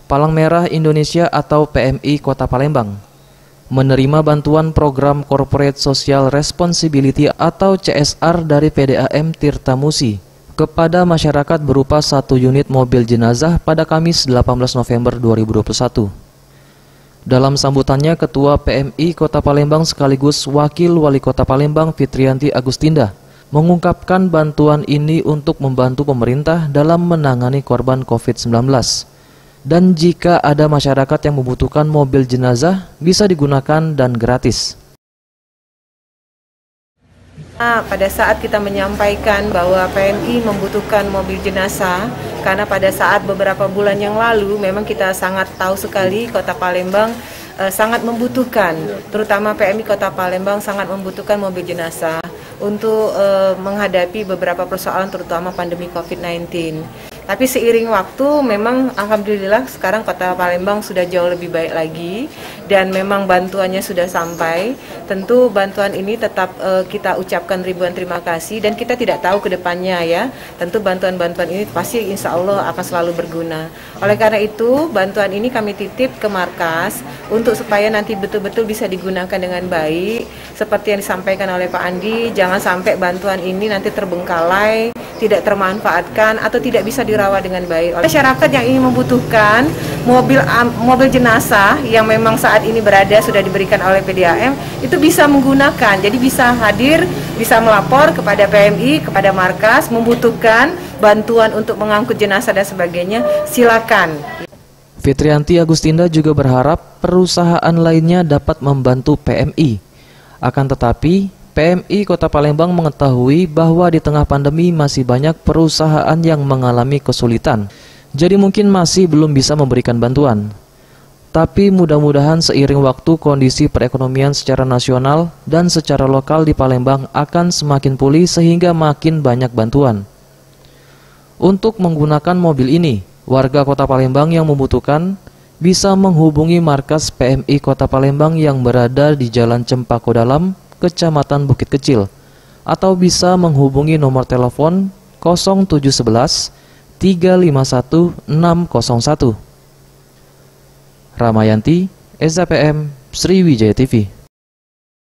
Palang Merah Indonesia atau PMI Kota Palembang menerima bantuan program Corporate Social Responsibility atau CSR dari PDAM Tirtamusi kepada masyarakat berupa 1 unit mobil jenazah pada Kamis 18 November 2021. Dalam sambutannya, Ketua PMI Kota Palembang sekaligus Wakil Wali Kota Palembang Fitrianti Agustinda mengungkapkan bantuan ini untuk membantu pemerintah dalam menangani korban COVID-19. Dan jika ada masyarakat yang membutuhkan mobil jenazah, bisa digunakan dan gratis. Pada saat kita menyampaikan bahwa PMI membutuhkan mobil jenazah, karena pada saat beberapa bulan yang lalu memang kita sangat tahu sekali Kota Palembang sangat membutuhkan, terutama PMI Kota Palembang sangat membutuhkan mobil jenazah untuk menghadapi beberapa persoalan terutama pandemi COVID-19. Tapi seiring waktu memang alhamdulillah sekarang Kota Palembang sudah jauh lebih baik lagi dan memang bantuannya sudah sampai. Tentu bantuan ini tetap kita ucapkan ribuan terima kasih dan kita tidak tahu ke depannya ya. Tentu bantuan-bantuan ini pasti insya Allah akan selalu berguna. Oleh karena itu bantuan ini kami titip ke markas untuk supaya nanti betul-betul bisa digunakan dengan baik. Seperti yang disampaikan oleh Pak Andi, jangan sampai bantuan ini nanti terbengkalai, tidak termanfaatkan atau tidak bisa dirawat dengan baik. Masyarakat yang ingin membutuhkan mobil jenazah yang memang saat ini berada sudah diberikan oleh PDAM itu bisa menggunakan, jadi bisa hadir, bisa melapor kepada PMI, kepada markas, membutuhkan bantuan untuk mengangkut jenazah dan sebagainya, silakan. Fitrianti Agustinda juga berharap perusahaan lainnya dapat membantu PMI. Akan tetapi, PMI Kota Palembang mengetahui bahwa di tengah pandemi masih banyak perusahaan yang mengalami kesulitan. Jadi mungkin masih belum bisa memberikan bantuan. Tapi mudah-mudahan seiring waktu kondisi perekonomian secara nasional dan secara lokal di Palembang akan semakin pulih sehingga makin banyak bantuan. Untuk menggunakan mobil ini, warga Kota Palembang yang membutuhkan bisa menghubungi markas PMI Kota Palembang yang berada di Jalan Cempaka Dalam, Kecamatan Bukit Kecil, atau bisa menghubungi nomor telepon 0711 351 601. Ramayanti, SZPM, Sriwijaya TV.